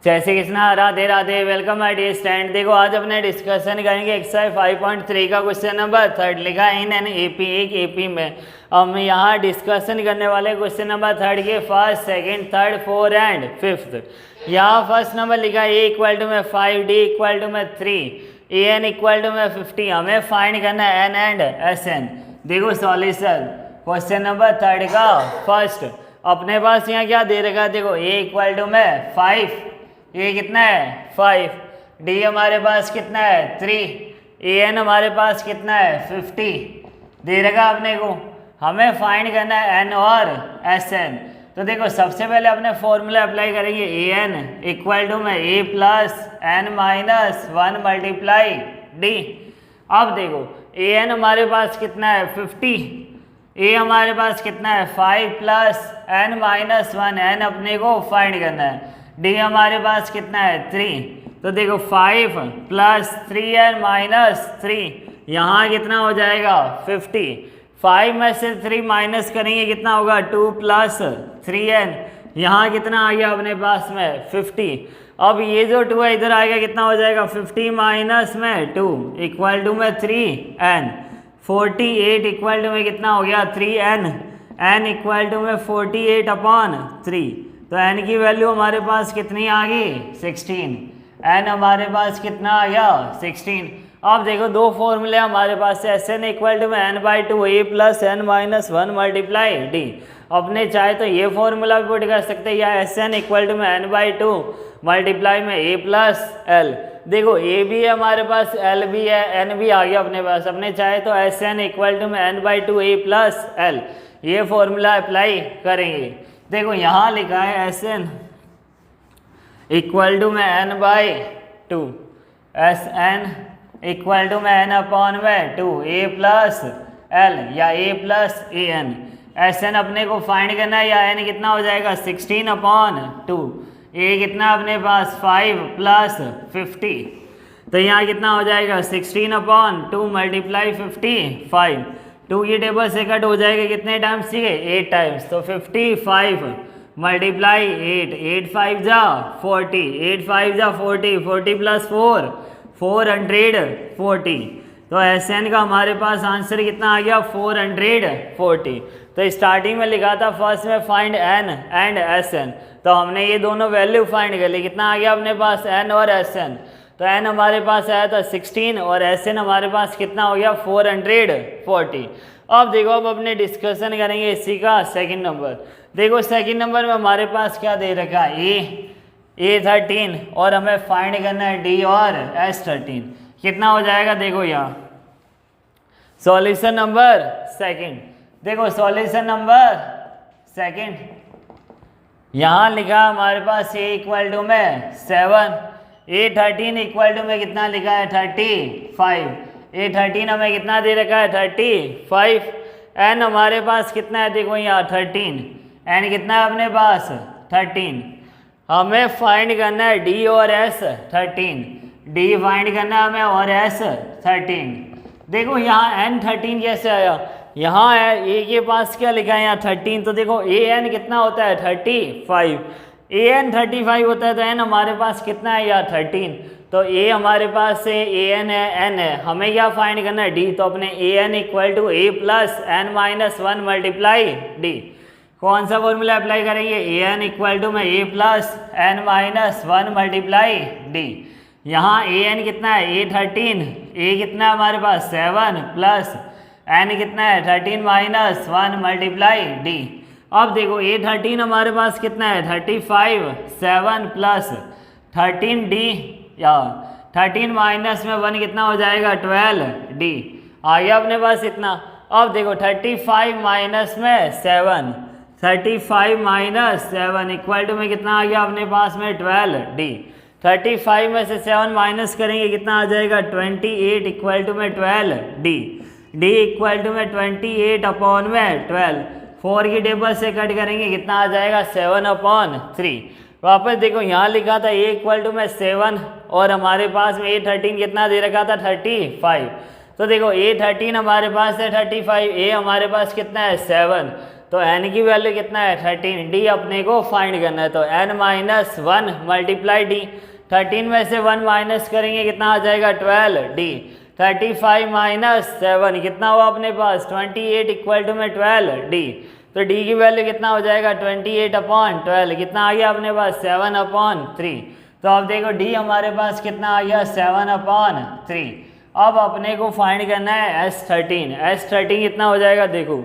जैसे Krishna, Radhe Radhe, welcome my dear student. देखो आज अपने डिस्कशन करेंगे एक्सरसाइज 5.3 का क्वेश्चन नंबर 3 लिखा है इन एन एपी, एक एपी में। हम यहाँ डिस्कशन करने वाले क्वेश्चन नंबर 3 के first, second, third, fourth and fifth. यहाँ फर्स्ट नंबर लिखा है ए इक्वल टू में 5, डी इक्वल टू में 3, ए एन इक्वल टू में 50। हमें फाइंड करना है एन एंड एस एन। देखो सॉल्यूशन क्वेश्चन नंबर 3 का फर्स्ट, अपने पास यहाँ क्या दे रखा है, देखो ए इक्वल टू में 5, ये कितना है 5, डी हमारे पास कितना है 3, ए एन हमारे पास कितना है 50 दे रखा अपने को। हमें फाइंड करना है एन और एस एन। तो देखो सबसे पहले अपने फॉर्मूला अप्लाई करेंगे, ए एन इक्वल टू में a plus n minus 1 multiply d. अब देखो ए एन हमारे पास कितना है 50, ए हमारे पास कितना है 5 प्लस एन माइनस 1, एन अपने को फाइंड करना है। डी हमारे पास कितना है 3, तो देखो 5 प्लस 3n माइनस 3, यहाँ कितना हो जाएगा 50। 5 में से 3 माइनस करेंगे कितना होगा 2 प्लस 3n, यहाँ कितना आ गया अपने पास में 50। अब ये जो 2 है इधर आएगा, कितना हो जाएगा 50 माइनस में 2 इक्वल टू में 3n। 48 इक्वल टू में कितना हो गया 3n, n इक्वल टू में 48 अपॉन 3। तो n की वैल्यू हमारे पास कितनी आ गई 16, n हमारे पास कितना आ गया 16। अब देखो दो फॉर्मूले हमारे पास है, एस एन इक्वल टू में n/2 a plus n minus 1 multiply d. अपने चाहे तो ये फॉर्मूला भी पुट कर सकते हैं, या एस एन इक्वल टू में n/2 मल्टीप्लाई में ए प्लस एल। देखो ए भी है हमारे पास, एल भी है, एन भी आ गया अपने पास। अपने चाहे तो एस एन इक्वल टू में n/2 ए प्लस एल, ये फॉर्मूला अप्लाई करेंगे। देखो यहाँ लिखा है एस एन इक्वल टू में n/2, s n equal to में n अपॉन में 2 ए प्लस एल या a plus a n. S n अपने को फाइंड करना है, या एन कितना हो जाएगा 16 अपॉन 2, ए कितना अपने पास 5 प्लस 50, तो यहाँ कितना हो जाएगा 16 अपॉन 2 मल्टीप्लाई 55। 2 की टेबल से कट हो जाएगा, कितने टाइम्स चाहिए 8 टाइम्स, तो 55 मल्टीप्लाई 8, 8 5 जा 40, 8 5 जा 40, 40 प्लस 4 440। तो एस एन का हमारे पास आंसर कितना आ गया 440। तो स्टार्टिंग में लिखा था फर्स्ट में find n and s n, तो हमने ये दोनों वैल्यू फाइंड कर ली। कितना आ गया अपने पास एन और एस एन, तो एन हमारे पास आया था 16 और एस एन हमारे पास कितना हो गया 440। अब देखो अब अपने डिस्कशन करेंगे इसी का सेकंड नंबर। देखो सेकंड नंबर में हमारे पास क्या दे रखा है ए 13 और हमें फाइंड करना है डी और एस 13। कितना हो जाएगा देखो यहाँ सॉल्यूशन नंबर सेकंड। देखो सॉल्यूशन नंबर सेकंड, यहाँ लिखा हमारे पास ए इक्वल टू में 7, ए 13 इक्वल टू में कितना लिखा है 35, ए 13 हमें कितना दे रखा है 35, एन हमारे पास कितना है देखो यहाँ 13, एन कितना है अपने पास 13। हमें फाइंड करना है डी और एस 13, डी फाइंड करना है हमें और एस 13। देखो यहाँ एन 13 कैसे आया, यहाँ है ए के पास क्या लिखा है यहाँ 13, तो देखो ए एन कितना होता है 35, ए एन 35 होता है, तो एन हमारे पास कितना है यार 13। तो ए हमारे पास से ए एन है, एन है, हमें क्या फाइंड करना है डी। तो अपने a n equal to a plus n minus 1 multiply d. कौन सा फॉर्मूला अप्लाई करेंगे, ए एन इक्वल टू में a plus n minus 1 multiply d. यहाँ ए एन कितना है ए 13, ए कितना है हमारे पास 7 प्लस एन कितना है 13 माइनस 1 मल्टीप्लाई डी। अब देखो ए 13 हमारे पास कितना है 35, 7 प्लस 13 डी, या 13 माइनस में 1 कितना हो जाएगा 12 डी। आ गया अपने पास इतना। अब देखो 35 माइनस में 7, 35 माइनस 7 इक्वल टू में कितना आ गया अपने पास में 12 डी। 35 में से 7 माइनस करेंगे कितना आ जाएगा 28 इक्वल टू में 12 डी। डी इक्वल टू में 28 अपॉन में 12, 4 की टेबल से कट करेंगे कितना आ जाएगा 7 अपॉन 3। वापस देखो यहाँ लिखा था ए इक्वल टू में 7 और हमारे पास में ए 13 कितना दे रखा था 35। तो देखो ए 13 हमारे पास है 35, ए हमारे पास कितना है 7, तो n की वैल्यू कितना है 13, d अपने को फाइंड करना है, तो n माइनस 1 मल्टीप्लाई d, 13 में से 1 माइनस करेंगे कितना आ जाएगा 12 d, 35 माइनस 7 कितना हुआ अपने पास 28 इक्वल टू में 12 d, तो d की वैल्यू कितना हो जाएगा 28/12 कितना आ गया अपने पास 7/3। तो अब देखो d हमारे पास कितना आ गया 7/3। अब अपने को फाइंड करना है S13 कितना हो जाएगा देखो,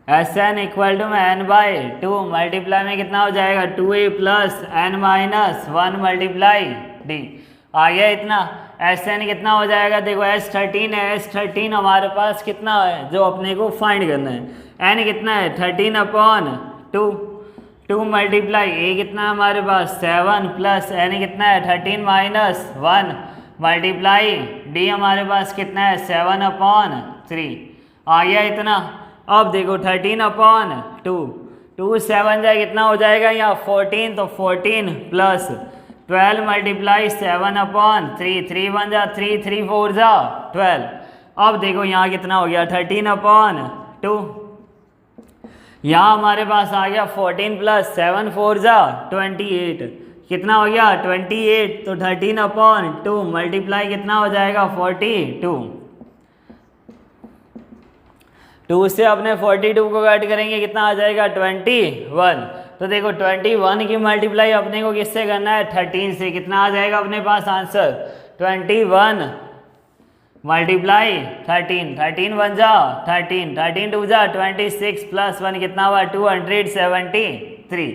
Sn इक्वल टू में n/2 मल्टीप्लाई में कितना हो जाएगा 2a plus n minus 1 multiply d आ गया इतना। Sn कितना हो जाएगा देखो S13 है, S13 हमारे पास कितना है जो अपने को फाइंड करना है, n कितना है 13/2, 2 मल्टीप्लाई a कितना है हमारे पास 7 प्लस n कितना है 13 माइनस 1 मल्टीप्लाई d हमारे पास कितना है 7/3 आ गया इतना। अब देखो 13/2, 2 7 जाए कितना हो जाएगा यहाँ 14, तो 14 प्लस 12 मल्टीप्लाई 7/3, 3 1 जा 3, 3 4 जा 12। अब देखो यहाँ कितना हो गया 13/2, यहाँ हमारे पास आ गया 14 प्लस 7 4 जा 28 कितना हो गया 28, तो 13/2 मल्टीप्लाई कितना हो जाएगा 42, 2 से अपने 42 को कट करेंगे कितना आ जाएगा 21। तो देखो 21 की मल्टीप्लाई अपने को किससे करना है 13 से, कितना आ जाएगा अपने पास आंसर 21 मल्टीप्लाई 13, 13 1 जा 13, 13 2 जा 26 प्लस 1 कितना हुआ 273।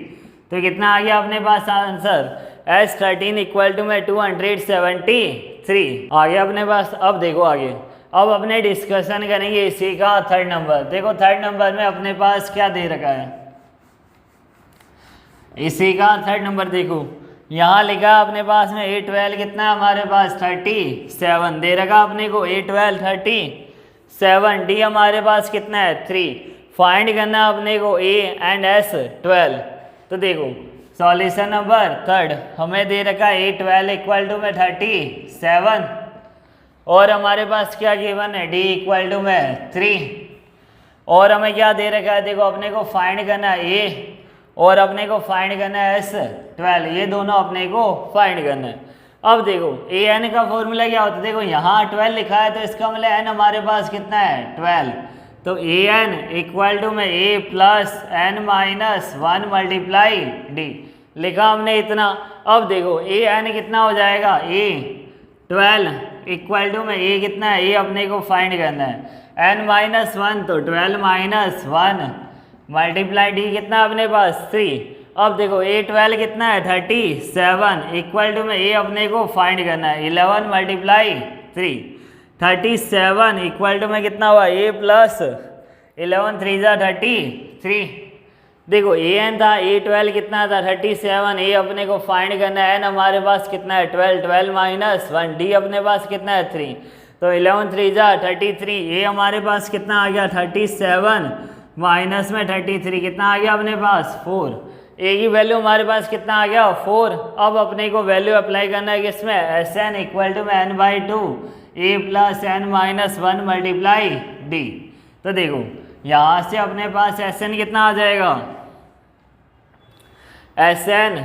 तो कितना आ गया अपने पास आंसर S13 इक्वल टू में 273 आ गया अपने पास। अब देखो आगे, अब अपने डिस्कशन करेंगे इसी का थर्ड नंबर। देखो थर्ड नंबर में अपने पास क्या दे रखा है, इसी का थर्ड नंबर देखो यहाँ लिखा अपने पास में A12 कितना है हमारे पास 37 दे रखा अपने को, A12 37, D हमारे पास कितना है 3, फाइंड करना है अपने को A एंड S12। तो देखो सॉल्यूशन नंबर थर्ड हमें दे रखा है A12 इक्वल टू में 37 और हमारे पास क्या गिवन है D इक्वल टू में 3 और हमें क्या दे रखा है देखो अपने को फाइंड करना है A और अपने को फाइंड करना है S12, ये दोनों अपने को फाइंड करना है। अब देखो AN का फॉर्मूला क्या होता है, देखो यहाँ 12 लिखा है तो इसका मतलब N हमारे पास कितना है 12, तो AN इक्वल टू में A plus N minus 1 multiply D लिखा हमने इतना। अब देखो AN कितना हो जाएगा A12 इक्वल टू में A कितना है, A अपने को फाइंड करना है N माइनस 1 तो 12 माइनस 1 मल्टीप्लाई D कितना अपने पास 3। अब देखो A12 कितना है 37 इक्वल टू में A अपने को फाइंड करना है 11 मल्टीप्लाई 3, 37 इक्वल टू में कितना हुआ A प्लस 11 3 जा 33। देखो AN था, A12 कितना था 37, A अपने को फाइंड करना है N हमारे पास कितना है 12, 12 माइनस 1 D अपने पास कितना है 3, तो 11 3 जा 33, A हमारे पास कितना आ गया 37 माइनस में 33 कितना आ गया अपने पास 4, A की वैल्यू हमारे पास कितना आ गया 4। अब अपने को वैल्यू अप्लाई करना है किसमें Sn इक्वल टू में n/2 A plus n minus 1 multiply D। तो देखो यहाँ से अपने पास Sn कितना आ जाएगा, Sn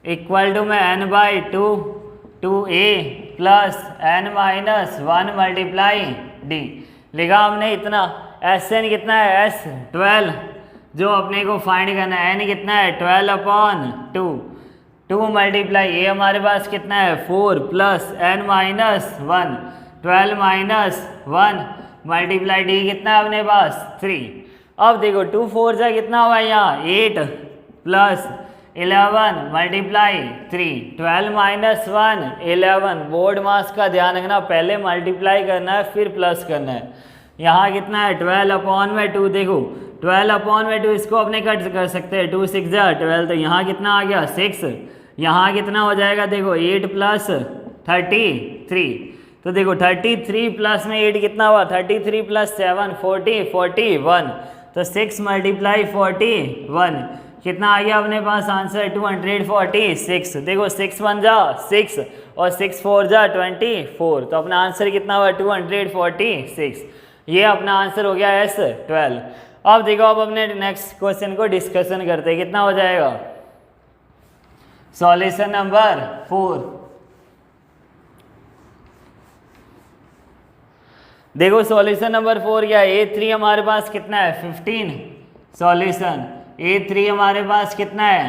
इक्वल टू में n/2 2A plus n minus 1 multiply D लिखा हमने इतना। Sn कितना है S12 जो अपने को फाइंड करना है, n कितना है 12/2, 2 मल्टीप्लाई A हमारे पास कितना है 4 plus n minus 1 12 minus 1 multiply D कितना है अपने पास 3। अब देखो 2 4 जा कितना हुआ यहाँ 8 प्लस 11 मल्टीप्लाई 3, 12 माइनस 1 11। बोर्ड मास का ध्यान रखना, पहले मल्टीप्लाई करना है फिर प्लस करना है। यहाँ कितना है 12/2, देखो 12/2 इसको अपने कट कर सकते हैं 2 6 जा 12, तो यहाँ कितना आ गया 6, यहाँ कितना हो जाएगा देखो 8 प्लस 33, तो देखो 33 प्लस में 8 कितना हुआ 33 प्लस 7 40 41, तो 6 मल्टीप्लाई 41 कितना आ गया अपने पास आंसर 246। देखो 6 1 जा 6 और 6 4 जा 24, तो अपना आंसर कितना हुआ 246। ये अपना आंसर हो गया S12। अब देखो अब अपने नेक्स्ट क्वेश्चन को डिस्कशन करते हैं, कितना हो जाएगा सॉल्यूशन नंबर 4। देखो सॉल्यूशन नंबर 4 क्या है, A3 हमारे पास कितना है 15, सॉल्यूशन A3 हमारे पास कितना है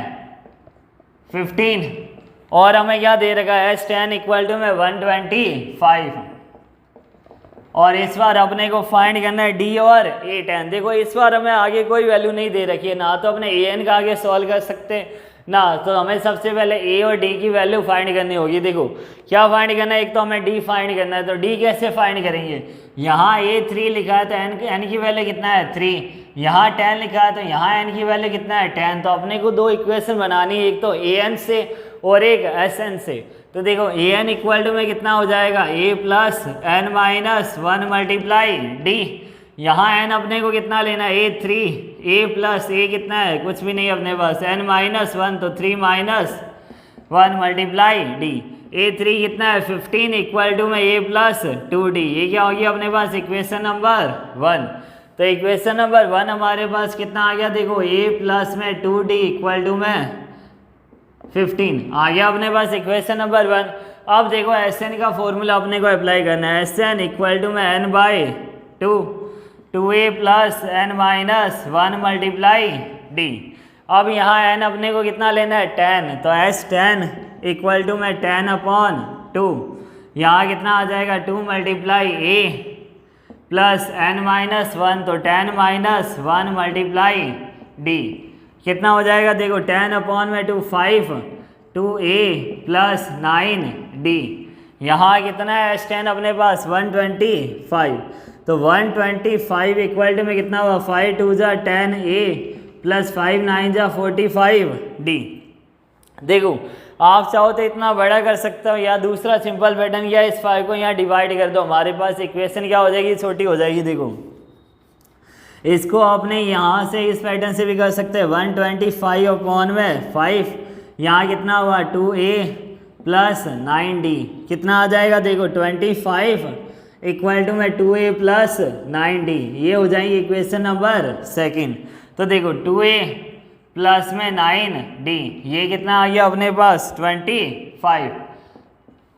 15, और हमें क्या दे रखा है S10 इक्वल टू में 125, और इस बार अपने को फाइंड करना है D और A10। देखो इस बार हमें आगे कोई वैल्यू नहीं दे रखी है, ना तो अपने AN का आगे सॉल्व कर सकते ना, तो हमें सबसे पहले A और D की वैल्यू फाइंड करनी होगी। देखो क्या फाइंड करना है, एक तो हमें D फाइंड करना है, तो D कैसे फाइंड करेंगे, यहाँ A3 लिखा है तो N की वैल्यू कितना है 3, यहाँ 10 लिखा है तो यहाँ N की वैल्यू कितना है 10, तो अपने को दो इक्वेशन बनानी है, एक तो AN से और एक SN से। तो देखो AN इक्वल टू में कितना हो जाएगा A plus N minus 1 multiply D, यहाँ n अपने को कितना लेना है A3, A प्लस A कितना है कुछ भी नहीं अपने पास n माइनस 1, तो 3 माइनस 1 मल्टीप्लाई D, A3 कितना है 15 इक्वल टू में A प्लस 2D। ये क्या हो गया अपने पास इक्वेशन नंबर 1। तो इक्वेशन नंबर 1 हमारे पास कितना आ गया, देखो A प्लस में 2D इक्वल टू में 15 आ गया अपने पास इक्वेशन नंबर 1। अब देखो Sn का फॉर्मूला अपने को अप्लाई करना है, Sn इक्वल टू में n by 2A plus n minus 1 multiply D। अब यहाँ n अपने को कितना लेना है 10, तो S10 इक्वल टू में 10 अपॉन 2, यहाँ कितना आ जाएगा 2 multiply A plus n minus 1, तो 10 माइनस 1 मल्टीप्लाई D कितना हो जाएगा, देखो 10 अपॉन में 2 5, 2A प्लस 9D, यहाँ कितना है S10 अपने पास 125, तो 125 इक्वल टू में कितना हुआ 5 2 जा 10A प्लस 5 9 जा 45D। देखो आप चाहो तो इतना बड़ा कर सकते हो, या दूसरा सिंपल पैटर्न या इस 5 को यहाँ डिवाइड कर दो, हमारे पास इक्वेशन क्या हो जाएगी छोटी हो जाएगी। देखो इसको आपने यहाँ से इस पैटर्न से भी कर सकते हैं, 125 अपॉन में 5, यहाँ कितना हुआ 2A प्लस 9D कितना आ जाएगा, देखो 25 इक्वल टू में 2A प्लस 9D, ये हो जाएगी इक्वेशन नंबर 2। तो देखो 2A प्लस में 9D ये कितना आ गया अपने पास 25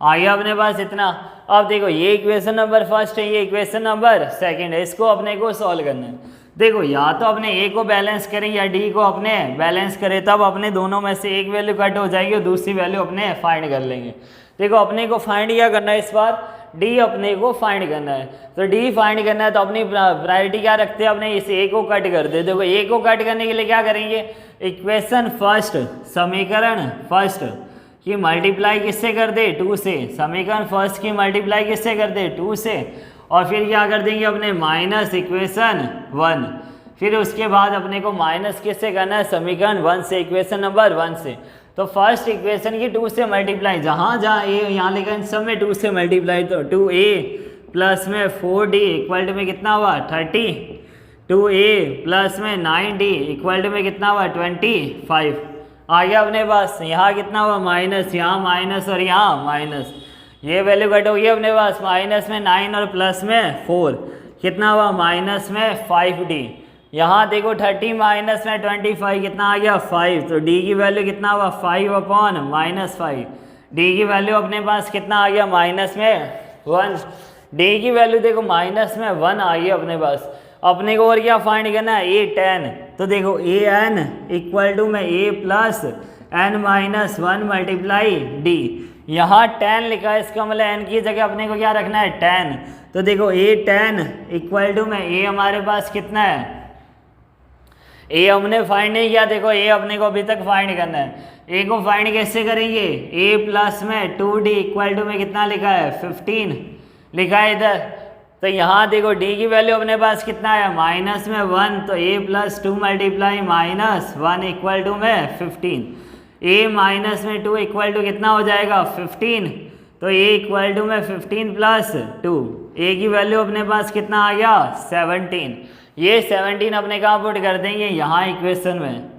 आ गया अपने पास इतना। अब देखो ये इक्वेशन नंबर 1 है, ये इक्वेशन नंबर 2 है, इसको अपने को सॉल्व करना है। देखो या तो अपने A को बैलेंस करें या D को अपने बैलेंस करें, तब अपने दोनों में से एक वैल्यू कट हो जाएगी और दूसरी वैल्यू अपने फाइंड कर लेंगे। देखो अपने को फाइंड क्या करना है, इस बार D अपने को फाइंड करना है, तो D फाइंड करना है तो अपनी प्रायोरिटी क्या रखते हैं, अपने इस A को कट कर दे। देखो A को कट करने के लिए क्या करेंगे, इक्वेशन फर्स्ट समीकरण फर्स्ट की मल्टीप्लाई किससे कर दे 2 से, समीकरण फर्स्ट की मल्टीप्लाई किससे कर दे 2 से, और फिर क्या कर देंगे अपने माइनस इक्वेशन 1, फिर उसके बाद अपने को माइनस किससे करना है समीकरण 1 से, इक्वेशन नंबर 1 से। तो फर्स्ट इक्वेशन की 2 से मल्टीप्लाई, जहाँ जहाँ A यहाँ लेकर सब में 2 से मल्टीप्लाई, तो 2A प्लस में 4D इक्वल टू में कितना हुआ 30, 2A प्लस में 9D इक्वल टू में कितना हुआ 25 आ गया अपने पास। यहाँ कितना हुआ माइनस, यहाँ माइनस और यहाँ माइनस, ये वैल्यू कट होगी अपने पास, माइनस में 9 और प्लस में 4 कितना हुआ माइनस में 5D। यहाँ देखो 30 माइनस में 25 कितना आ गया 5, तो D की वैल्यू कितना हुआ 5 अपॉन माइनस 5, D की वैल्यू अपने पास कितना आ गया माइनस में 1, D की वैल्यू देखो माइनस में 1 आ गई अपने पास। अपने को और क्या फाइंड करना है A10, तो देखो AN इक्वल टू में A plus N minus 1 multiply D, यहाँ 10 लिखा है, इसका मतलब n की जगह अपने को क्या रखना है 10, तो देखो A10 इक्वल टू में A हमारे पास कितना है, A हमने फाइंड नहीं किया, देखो A अपने को अभी तक फाइंड करना है। A को फाइंड कैसे करेंगे, A प्लस में 2D इक्वल टू में कितना लिखा है 15 लिखा है इधर, तो यहाँ देखो D की वैल्यू अपने पास कितना है माइनस में 1, तो A plus 2 multiply minus 1 equal to में 15, A माइनस में 2 इक्वल टू कितना हो जाएगा 15, तो A इक्वल टू में 15 प्लस 2, A की वैल्यू अपने पास कितना आ गया 17, ये 17 अपने कहाँ पुट कर देंगे यहाँ इक्वेशन में।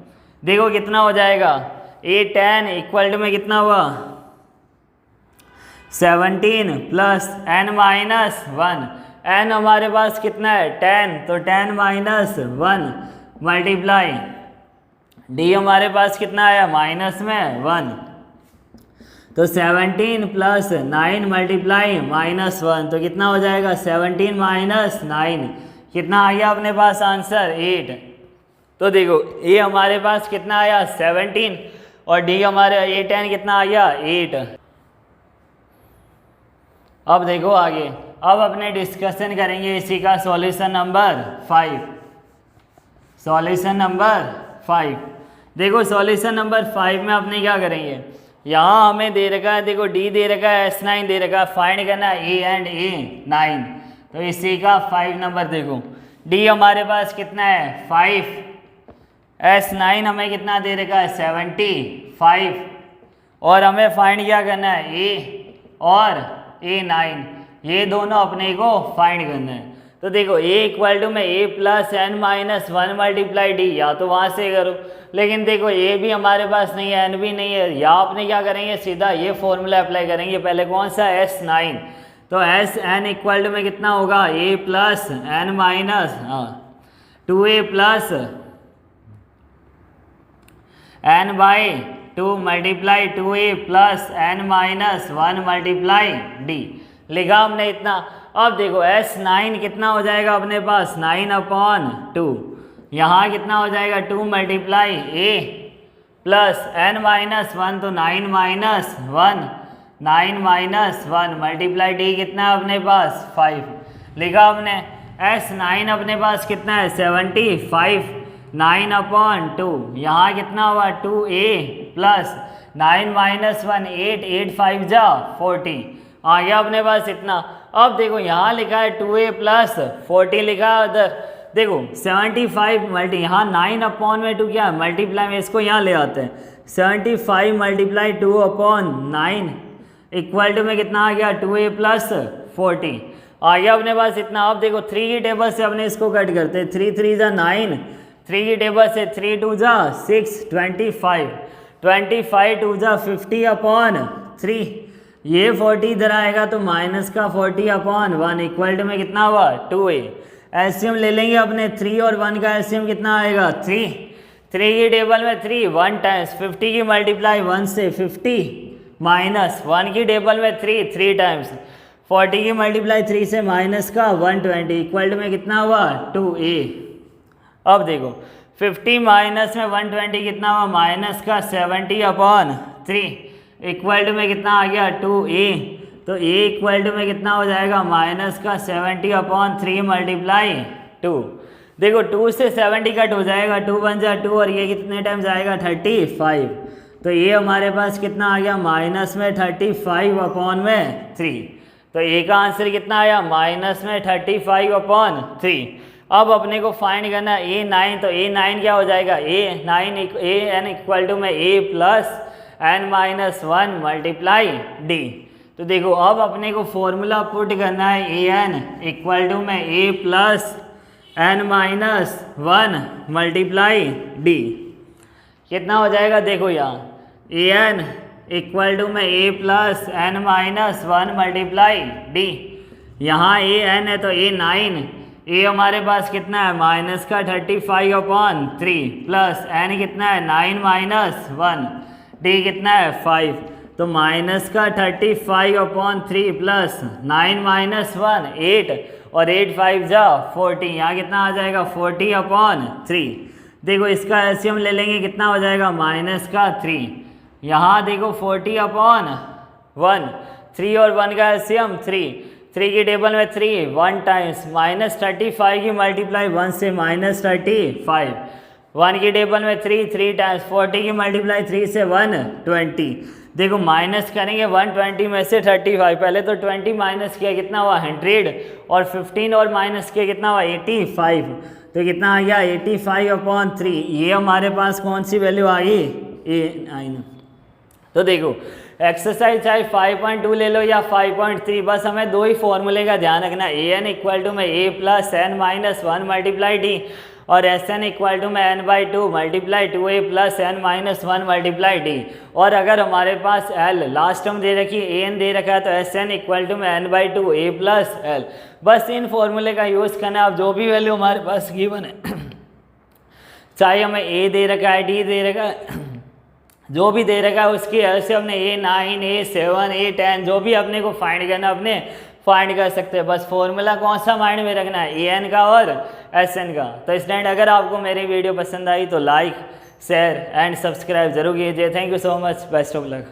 देखो कितना हो जाएगा, A10 इक्वल टू में कितना हुआ 17 प्लस n माइनस 1, n हमारे पास कितना है 10, तो 10 माइनस 1 मल्टीप्लाई d हमारे पास कितना आया माइनस में 1, तो 17 प्लस 9 मल्टीप्लाई माइनस 1, तो कितना हो जाएगा 17 माइनस 9, कितना आ गया अपने पास आंसर 8। तो देखो ये हमारे पास कितना आया 17 और डी हमारे A10 कितना आ गया 8। अब देखो आगे, अब अपने डिस्कशन करेंगे इसी का सॉल्यूशन नंबर 5। सॉल्यूशन नंबर 5, देखो सॉल्यूशन नंबर 5 में अपने क्या करेंगे, यहाँ हमें दे रखा है, देखो डी दे रखा है, S9 दे रखा है, फाइंड करना है A एंड A9, तो इसी का 5 नंबर देखो डी हमारे पास कितना है 5, S9 हमें कितना दे रखा है 75, और हमें फाइंड क्या करना है A और A9, ये दोनों अपने को फाइंड करना है। तो देखो A इक्वल टू में A plus n minus 1 multiply D, या तो वहाँ से करो, लेकिन देखो A भी हमारे पास नहीं है, n भी नहीं है, या अपने क्या करेंगे सीधा ये फॉर्मूला अप्लाई करेंगे। पहले कौन सा S9, तो Sn इक्वल टू में कितना होगा A plus n minus 2A plus n by 2 multiply 2A plus n minus 1 multiply D, लिखा हमने इतना। अब देखो S9 कितना हो जाएगा अपने पास 9/2, यहाँ कितना हो जाएगा 2 multiply A plus n minus 1, तो 9 माइनस 1, 9 माइनस 1 मल्टीप्लाई डी कितना है अपने पास 5, लिखा हमने। S9 अपने पास कितना है 75, 9/2, यहाँ कितना हुआ 2A प्लस 9 माइनस 1 8, 8 5 जा 40, आ गया अपने पास इतना। अब देखो यहाँ लिखा है 2A प्लस 40 लिखा है उधर, देखो 75 मल्टी यहाँ 9/2 क्या है मल्टीप्लाई में, इसको यहाँ ले आते हैं, 75 मल्टीप्लाई 2/9 इक्वल टू में कितना आ गया 2A प्लस 40, आ गया अपने पास इतना। अब देखो 3 की टेबल से अपने इसको कट करते हैं, 3 3 जा 9, 3 की टेबल से 3 2 जा 6, 25, 25 2 जा 50/3, ये 40 इधर आएगा तो माइनस का 40/1 इक्वल टू में कितना हुआ 2A। एलसीएम ले लेंगे अपने, 3 और 1 का एलसीएम कितना आएगा 3, 3 की टेबल में 3 1 टाइम्स, 50 की मल्टीप्लाई 1 से 50 माइनस 1 की टेबल में 3 टाइम्स, 40 की मल्टीप्लाई 3 से माइनस का 120 इक्वल टू में कितना हुआ 2A। अब देखो 50 माइनस में 120 कितना हुआ माइनस का 70/3 इक्वल टू में कितना आ गया 2A, तो A इक्वल टू में कितना हो जाएगा माइनस का 70/3 मल्टीप्लाई 2, देखो 2 से 70 कट हो जाएगा, 2 बन जा 2 और ये कितने टाइम्स आएगा 35, तो ये हमारे पास कितना आ गया माइनस में 35/3, तो A का आंसर कितना आया माइनस में 35/3। अब अपने को फाइंड करना है A9, तो A9 क्या हो जाएगा A n इक्वल टू में A plus n minus 1 multiply D. तो देखो अब अपने को फॉर्मूला पुट करना है an इक्वल टू में A plus n minus 1 multiply D, कितना हो जाएगा देखो यहाँ an इक्वल टू में A plus n minus 1 multiply d, यहाँ an है तो A9, A हमारे पास कितना है माइनस का 35/3 प्लस n कितना है 9 माइनस 1, डी कितना है 5, तो माइनस का 35/3 प्लस 9 माइनस 1 8 और 8 5 जा 40, यहाँ कितना आ जाएगा 40/3। देखो इसका एलसीएम ले लेंगे कितना हो जाएगा माइनस का 3, यहाँ देखो 40/1, 3 और 1 का एलसीएम 3 की टेबल में 3 1 टाइम्स माइनस 35 की मल्टीप्लाई 1 से माइनस 35, 1 की टेबल में 3 टाइम्स 40 की मल्टीप्लाई 3 से 120, देखो माइनस करेंगे 120 में से 35, पहले तो 20 माइनस किया कितना हुआ 100 और 15 और माइनस किया कितना हुआ 85, तो कितना आ गया 85/3, ये हमारे पास कौन सी वैल्यू आ गई A9। तो देखो एक्सरसाइज चाहे 5.2 ले लो या 5.3, बस हमें दो ही फॉर्मूले का ध्यान रखना, ए एन इक्वल टू में a plus n minus one multiply d और एस एन इक्वल टू में n by two multiply two a plus n minus one multiply d. और अगर हमारे पास एल लास्ट टर्म दे रखी है, ए एन दे रखा है, तो एस एन इक्वल टू में n by two a plus l. बस इन फॉर्मूले का यूज़ करना है। अब जो भी वैल्यू हमारे पास गिवन है, चाहे हमें ए दे रखा है, डी दे रखा है, जो भी दे रखा है उसकी हेल्प से अपने A9, A7, A10 जो भी अपने को फाइंड करना अपने फाइंड कर सकते हैं। बस फॉर्मूला कौन सा माइंड में रखना है, AN का और SN का। तो स्टूडेंट अगर आपको मेरी वीडियो पसंद आई तो लाइक शेयर एंड सब्सक्राइब जरूर कीजिए। Thank you so much, best of luck.